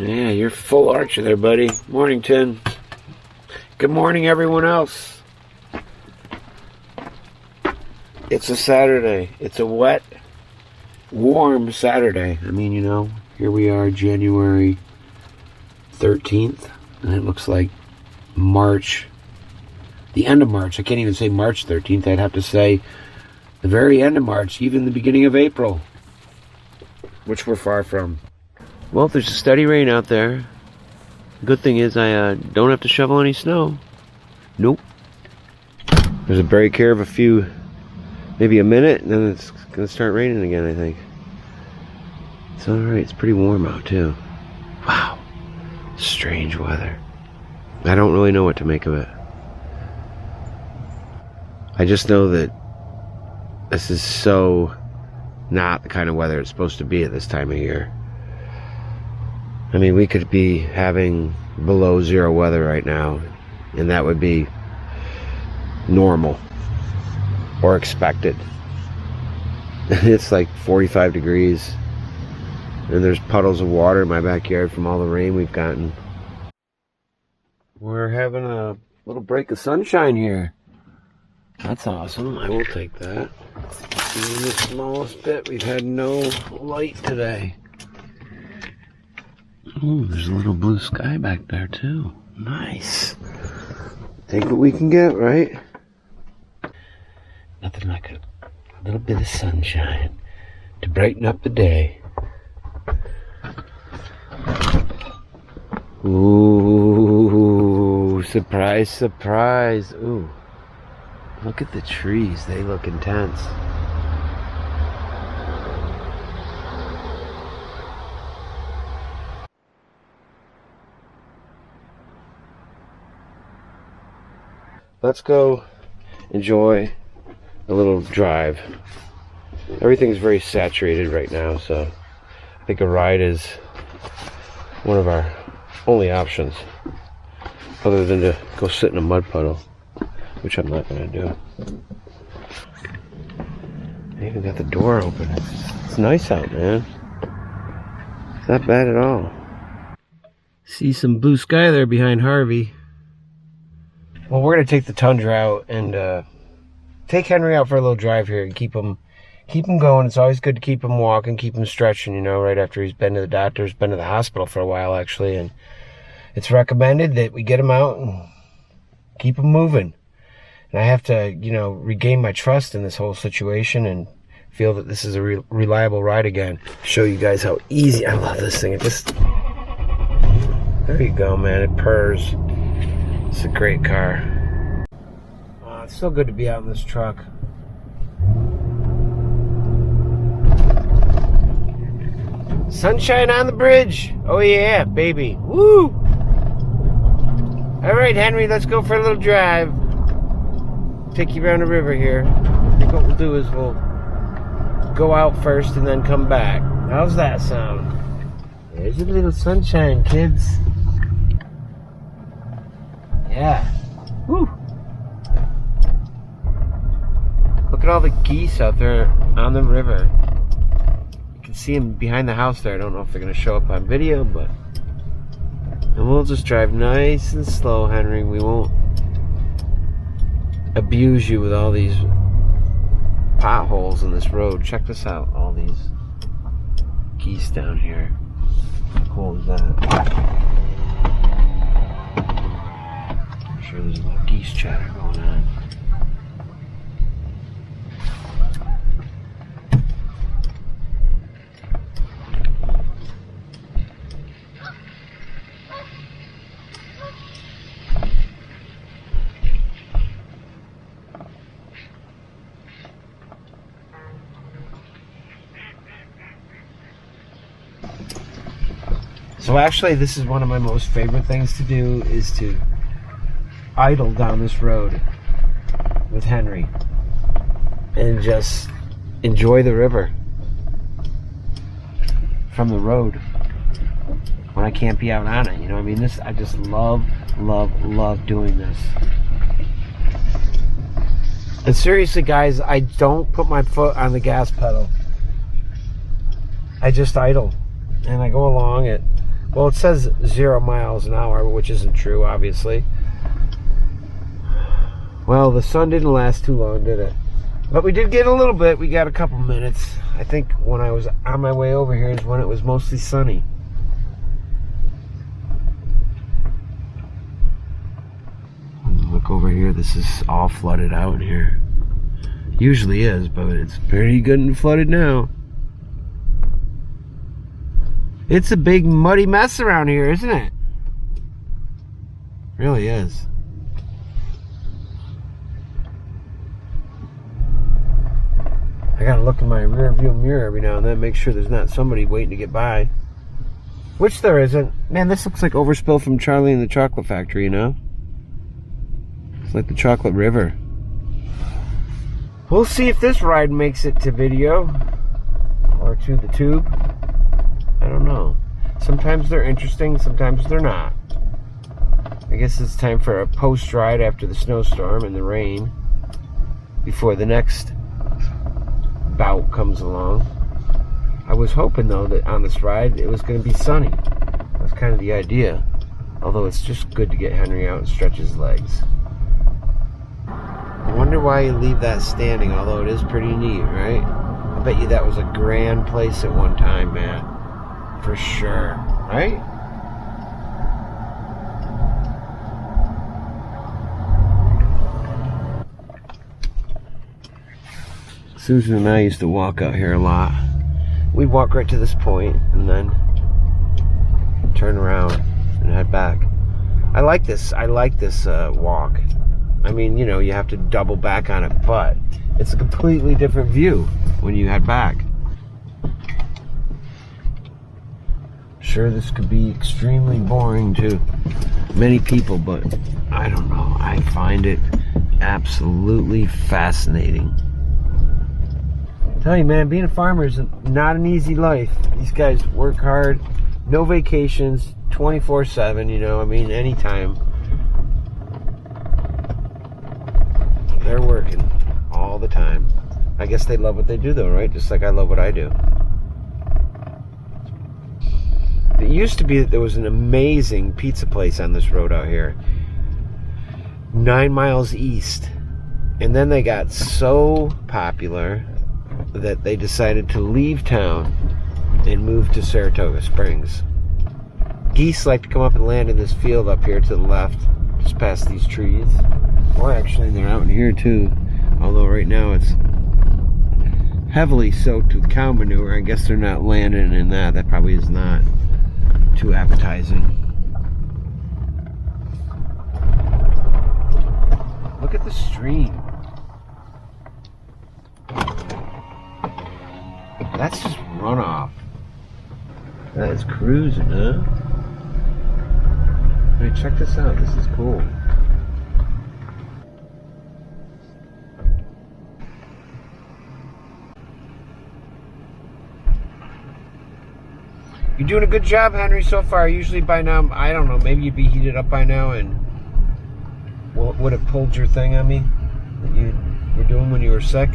Yeah, you're full archer there, buddy. Mornington. Good morning, everyone else. It's a Saturday. It's a wet, warm Saturday. I mean, you know, here we are, January 13th, and it looks like March, the end of March. I can't even say March 13th. I'd have to say the very end of March, even the beginning of April, which we're far from. Well, there's a steady rain out there. Good thing is I don't have to shovel any snow. Nope. There's a break here of a few, maybe a minute, and then it's going to start raining again, I think. It's alright. It's pretty warm out, too. Wow. Strange weather. I don't really know what to make of it. I just know that this is so not the kind of weather it's supposed to be at this time of year. I mean, we could be having below zero weather right now, and that would be normal or expected. It's like 45 degrees, and there's puddles of water in my backyard from all the rain we've gotten. We're having a little break of sunshine here. That's awesome. I will take that. In the smallest bit, we've had no light today. Ooh, there's a little blue sky back there too. Nice. Take what we can get, right? Nothing like a little bit of sunshine to brighten up the day. Ooh, surprise, surprise. Ooh, look at the trees. They look intense. Let's go enjoy a little drive. Everything's very saturated right now, so I think a ride is one of our only options, other than to go sit in a mud puddle, which I'm not going to do. I even got the door open. It's nice out, man. It's not bad at all. See some blue sky there behind Harvey. Well, we're going to take the Tundra out and take Henry out for a little drive here and keep him going. It's always good to keep him walking, keep him stretching, you know, right after he's been to the doctor. He's been to the hospital for a while, actually, and it's recommended that we get him out and keep him moving. And I have to, you know, regain my trust in this whole situation and feel that this is a reliable ride again. Show you guys how easy. I love this thing. It just... There you go, man. It purrs. It's a great car. It's so good to be out in this truck. Sunshine on the bridge. Oh yeah, baby. Woo! Alright, Henry, let's go for a little drive. Take you around the river here. I think what we'll do is we'll go out first and then come back. How's that sound? There's a little sunshine, kids. Yeah. Woo! Look at all the geese out there on the river. You can see them behind the house there. I don't know if they're going to show up on video, but... And we'll just drive nice and slow, Henry. We won't abuse you with all these potholes in this road. Check this out. All these geese down here. How cool is that? I'm sure there's a little geese chatter going on. So actually, this is one of my most favorite things to do, is to idle down this road with Henry and just enjoy the river from the road when I can't be out on it. You know what I mean? This, I just love doing this. And seriously, guys, I don't put my foot on the gas pedal. I just idle and I go along at Well, it says 0 miles an hour, which isn't true, obviously. Well, the sun didn't last too long, did it? But we did get a little bit. We got a couple minutes. I think when I was on my way over here is when it was mostly sunny. Look over here. This is all flooded out here. Usually is, but it's pretty good and flooded now. It's a big muddy mess around here, isn't it? Really is. I gotta look in my rear view mirror every now and then, make sure there's not somebody waiting to get by. Which there isn't. Man, this looks like overspill from Charlie and the Chocolate Factory, you know? It's like the Chocolate River. We'll see if this ride makes it to video or to the tube. I don't know. Sometimes they're interesting, sometimes they're not. I guess it's time for a post ride after the snowstorm and the rain before the next bout comes along. I was hoping though that on this ride it was going to be sunny. That's kind of the idea. Although it's just good to get Henry out and stretch his legs. I wonder why you leave that standing, although it is pretty neat, right? I bet you that was a grand place at one time, man. For sure, right? Susan and I used to walk out here a lot. We'd walk right to this point and then turn around and head back. I like this walk. I mean, you know, you have to double back on it, but it's a completely different view when you head back. Sure, this could be extremely boring to many people, but I don't know. I find it absolutely fascinating. I tell you, man, being a farmer is not an easy life. These guys work hard, no vacations, 24/7, you know, I mean, anytime. They're working all the time. I guess they love what they do though, right? Just like I love what I do. It used to be that there was an amazing pizza place on this road out here, 9 miles east. And then they got so popular that they decided to leave town and move to Saratoga Springs. Geese like to come up and land in this field up here to the left, just past these trees. Or actually, they're out in here too. Although right now it's heavily soaked with cow manure. I guess they're not landing in that. That probably is not too appetizing. Look at the stream. That's just runoff. That is cruising, huh? Hey, check this out. This is cool. You're doing a good job, Henry, so far. Usually by now, I don't know, maybe you'd be heated up by now and would have pulled your thing on me that you were doing when you were sick.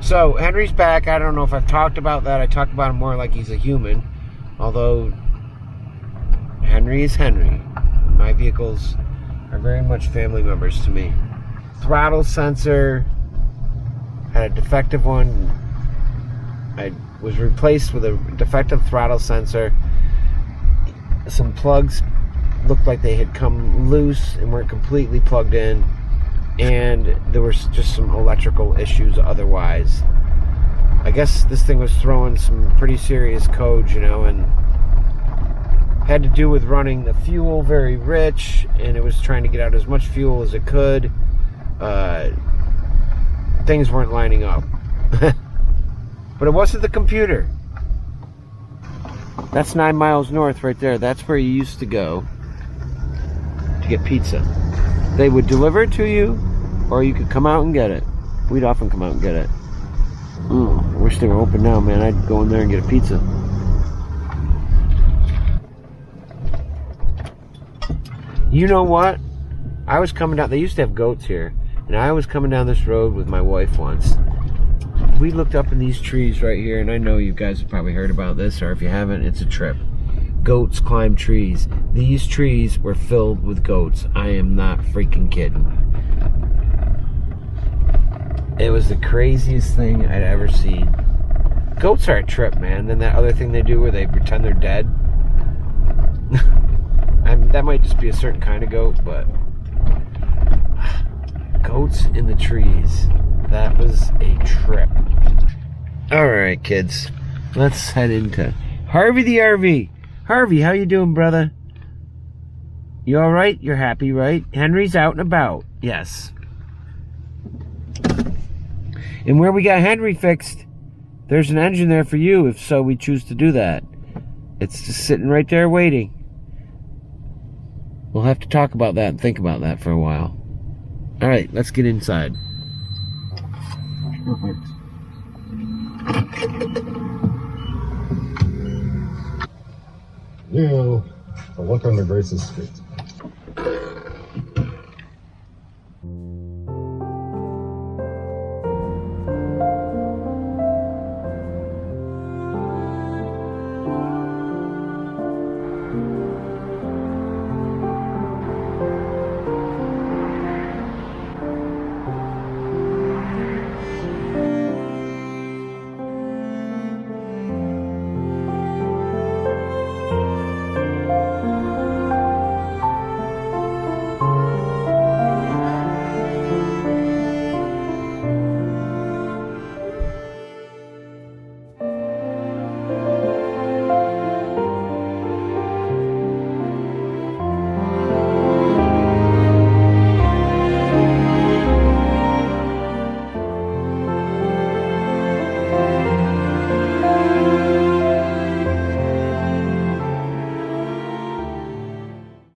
So, Henry's back. I don't know if I've talked about that. I talk about him more like he's a human. Although, Henry is Henry. My vehicles are very much family members to me. Throttle sensor. Had a defective one. I was replaced with a defective throttle sensor. Some plugs looked like they had come loose and weren't completely plugged in, and there was just some electrical issues otherwise. I guess this thing was throwing some pretty serious codes, you know, and had to do with running the fuel very rich, and it was trying to get out as much fuel as it could. Things weren't lining up. But it wasn't the computer. That's 9 miles north right there. That's where you used to go to get pizza. They would deliver it to you, or you could come out and get it. We'd often come out and get it. I wish they were open now, man. I'd go in there and get a pizza. You know what? I was coming down, they used to have goats here, and I was coming down this road with my wife once. We looked up in these trees right here, and I know you guys have probably heard about this, or if you haven't, it's a trip. goats climb trees. These trees were filled with goats. I am not freaking kidding. It was the craziest thing I'd ever seen. Goats are a trip, man. Then that other thing they do where they pretend they're dead. That might just be a certain kind of goat, but goats in the trees. That was a trip. Alright, kids. Let's head into Harvey the RV. Harvey, how you doing, brother? You alright? You're happy, right? Henry's out and about. Yes. And where we got Henry fixed, there's an engine there for you if so we choose to do that. It's just sitting right there waiting. We'll have to talk about that and think about that for a while. Alright, let's get inside. Perfect. You, the look on their face is strict.